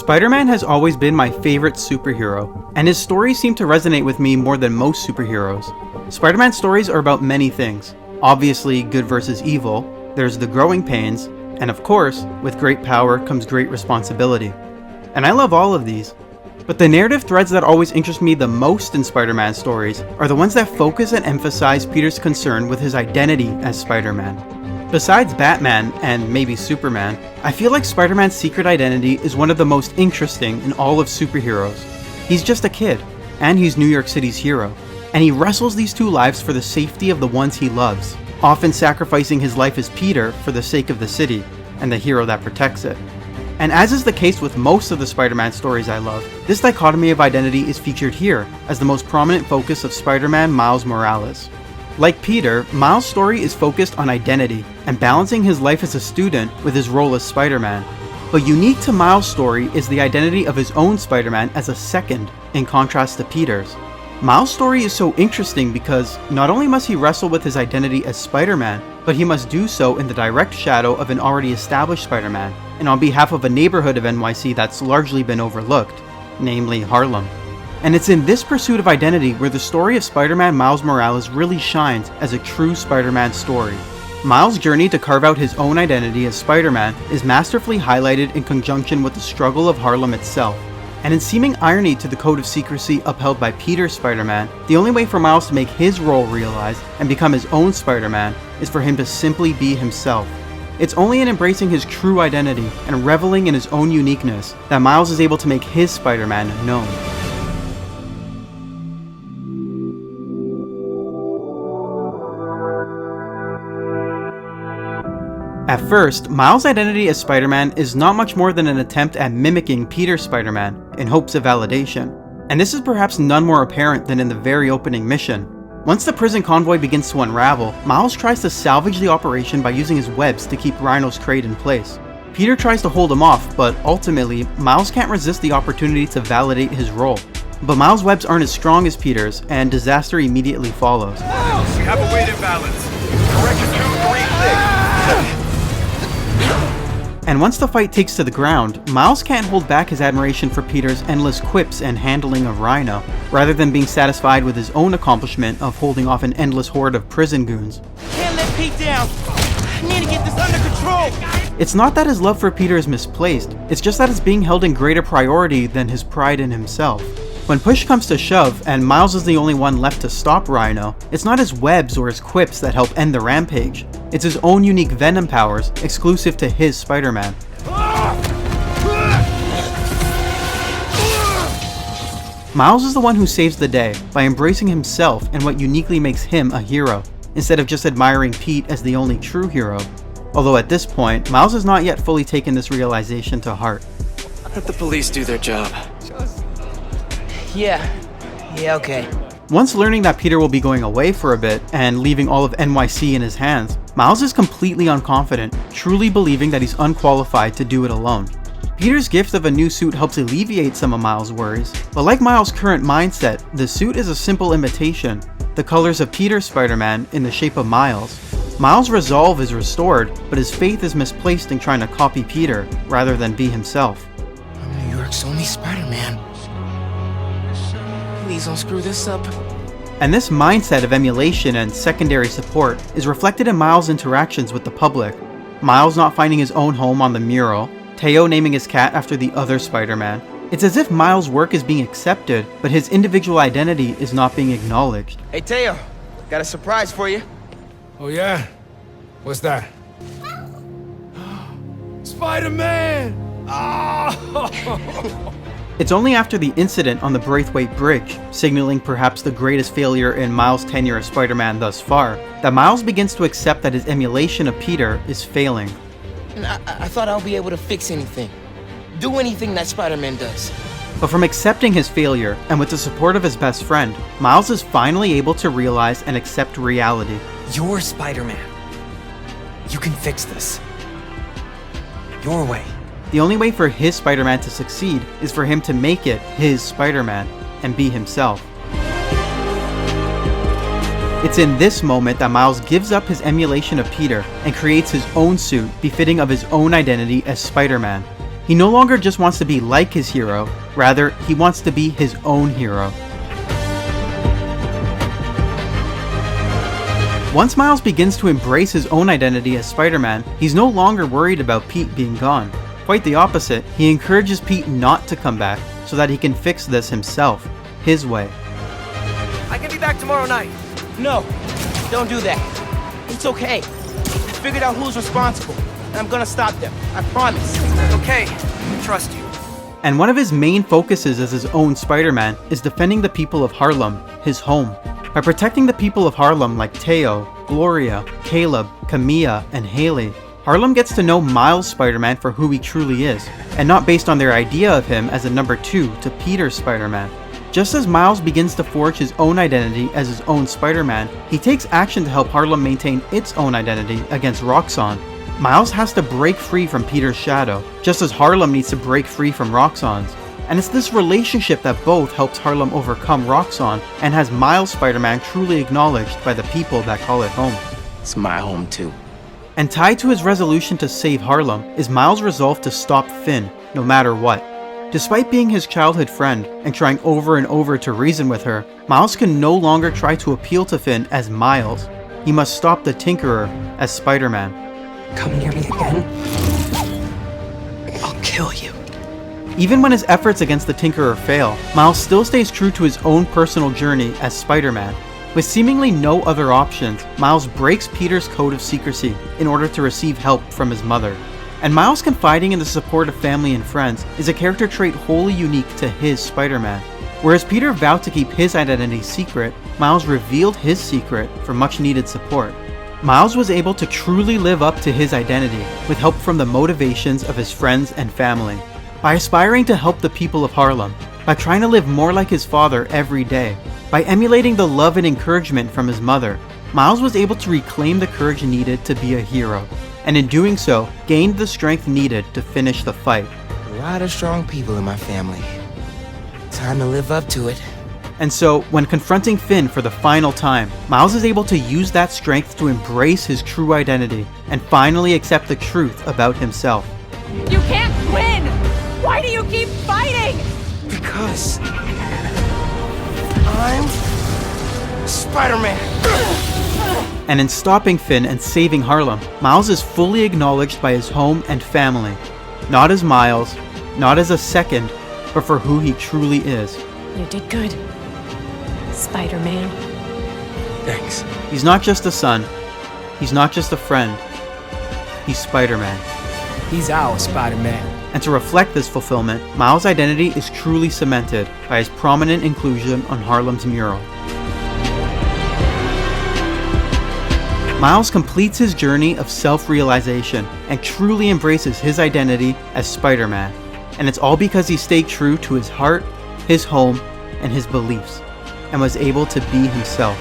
Spider-Man has always been my favorite superhero, and his stories seem to resonate with me more than most superheroes. Spider-Man stories are about many things. Obviously, good versus evil, there's the growing pains, and of course, with great power comes great responsibility. And I love all of these. But the narrative threads that always interest me the most in Spider-Man stories are the ones that focus and emphasize Peter's concern with his identity as Spider-Man. Besides Batman, and maybe Superman, I feel like Spider-Man's secret identity is one of the most interesting in all of superheroes. He's just a kid, and he's New York City's hero, and he wrestles these two lives for the safety of the ones he loves, often sacrificing his life as Peter for the sake of the city, and the hero that protects it. And as is the case with most of the Spider-Man stories I love, this dichotomy of identity is featured here as the most prominent focus of Spider-Man Miles Morales. Like Peter, Miles' story is focused on identity and balancing his life as a student with his role as Spider-Man. But unique to Miles' story is the identity of his own Spider-Man as a second, in contrast to Peter's. Miles' story is so interesting because not only must he wrestle with his identity as Spider-Man, but he must do so in the direct shadow of an already established Spider-Man, and on behalf of a neighborhood of NYC that's largely been overlooked, namely Harlem. And it's in this pursuit of identity where the story of Spider-Man Miles Morales really shines as a true Spider-Man story. Miles' journey to carve out his own identity as Spider-Man is masterfully highlighted in conjunction with the struggle of Harlem itself. And in seeming irony to the code of secrecy upheld by Peter's Spider-Man, the only way for Miles to make his role realized and become his own Spider-Man is for him to simply be himself. It's only in embracing his true identity and reveling in his own uniqueness that Miles is able to make his Spider-Man known. At first, Miles' identity as Spider-Man is not much more than an attempt at mimicking Peter's Spider-Man in hopes of validation. And this is perhaps none more apparent than in the very opening mission. Once the prison convoy begins to unravel, Miles tries to salvage the operation by using his webs to keep Rhino's crate in place. Peter tries to hold him off, but ultimately, Miles can't resist the opportunity to validate his role. But Miles' webs aren't as strong as Peter's, and disaster immediately follows. Miles, we have a weight imbalance. Correction 236. And once the fight takes to the ground, Miles can't hold back his admiration for Peter's endless quips and handling of Rhino, rather than being satisfied with his own accomplishment of holding off an endless horde of prison goons. Can't let Pete down! I need to get this under control! It's not that his love for Peter is misplaced, it's just that it's being held in greater priority than his pride in himself. When push comes to shove, and Miles is the only one left to stop Rhino, it's not his webs or his quips that help end the rampage. It's his own unique venom powers, exclusive to his Spider-Man. Miles is the one who saves the day by embracing himself and what uniquely makes him a hero, instead of just admiring Pete as the only true hero. Although at this point, Miles has not yet fully taken this realization to heart. Let the police do their job. Yeah, okay. Once learning that Peter will be going away for a bit and leaving all of NYC in his hands, Miles is completely unconfident, truly believing that he's unqualified to do it alone. Peter's gift of a new suit helps alleviate some of Miles' worries, but like Miles' current mindset, the suit is a simple imitation, the colors of Peter's Spider-Man in the shape of Miles. Miles' resolve is restored, but his faith is misplaced in trying to copy Peter rather than be himself. I'm New York's only Spider-Man. Please don't screw this up. And this mindset of emulation and secondary support is reflected in Miles' interactions with the public. Miles not finding his own home on the mural, Teo naming his cat after the other Spider-Man. It's as if Miles' work is being accepted, but his individual identity is not being acknowledged. Hey, Teo, got a surprise for you. Oh yeah? What's that? Spider-Man! Oh! It's only after the incident on the Braithwaite Bridge, signaling perhaps the greatest failure in Miles' tenure as Spider-Man thus far, that Miles begins to accept that his emulation of Peter is failing. And I thought I'll be able to fix anything. Do anything that Spider-Man does. But from accepting his failure, and with the support of his best friend, Miles is finally able to realize and accept reality. You're Spider-Man. You can fix this. Your way. The only way for his Spider-Man to succeed is for him to make it his Spider-Man and be himself. It's in this moment that Miles gives up his emulation of Peter and creates his own suit befitting of his own identity as Spider-Man. He no longer just wants to be like his hero, rather, he wants to be his own hero. Once Miles begins to embrace his own identity as Spider-Man, he's no longer worried about Pete being gone. Quite the opposite, he encourages Pete not to come back so that he can fix this himself, his way. I can be back tomorrow night. No, don't do that. It's okay. I figured out who's responsible, and I'm gonna stop them. I promise. Okay, I trust you. And one of his main focuses as his own Spider-Man is defending the people of Harlem, his home. By protecting the people of Harlem like Teo, Gloria, Caleb, Camilla, and Haley, Harlem gets to know Miles Spider-Man for who he truly is, and not based on their idea of him as a number 2 to Peter's Spider-Man. Just as Miles begins to forge his own identity as his own Spider-Man, he takes action to help Harlem maintain its own identity against Roxxon. Miles has to break free from Peter's shadow, just as Harlem needs to break free from Roxxon's. And it's this relationship that both helps Harlem overcome Roxxon and has Miles Spider-Man truly acknowledged by the people that call it home. It's my home too. And tied to his resolution to save Harlem is Miles' resolve to stop Finn, no matter what. Despite being his childhood friend and trying over and over to reason with her, Miles can no longer try to appeal to Finn as Miles. He must stop the Tinkerer as Spider-Man. Come near me again. I'll kill you. Even when his efforts against the Tinkerer fail, Miles still stays true to his own personal journey as Spider-Man. With seemingly no other options, Miles breaks Peter's code of secrecy in order to receive help from his mother. And Miles confiding in the support of family and friends is a character trait wholly unique to his Spider-Man. Whereas Peter vowed to keep his identity secret, Miles revealed his secret for much needed support. Miles was able to truly live up to his identity with help from the motivations of his friends and family. By aspiring to help the people of Harlem, by trying to live more like his father every day, by emulating the love and encouragement from his mother, Miles was able to reclaim the courage needed to be a hero, and in doing so, gained the strength needed to finish the fight. A lot of strong people in my family. Time to live up to it. And so, when confronting Finn for the final time, Miles is able to use that strength to embrace his true identity and finally accept the truth about himself. You can't win! Why do you keep fighting? Because I'm Spider-Man. And in stopping Finn and saving Harlem, Miles is fully acknowledged by his home and family. Not as Miles, not as a second, but for who he truly is. You did good, Spider-Man. Thanks. He's not just a son, he's not just a friend, he's Spider-Man. He's our Spider-Man. And to reflect this fulfillment, Miles' identity is truly cemented by his prominent inclusion on Harlem's mural. Miles completes his journey of self-realization and truly embraces his identity as Spider-Man. And it's all because he stayed true to his heart, his home, and his beliefs, and was able to be himself.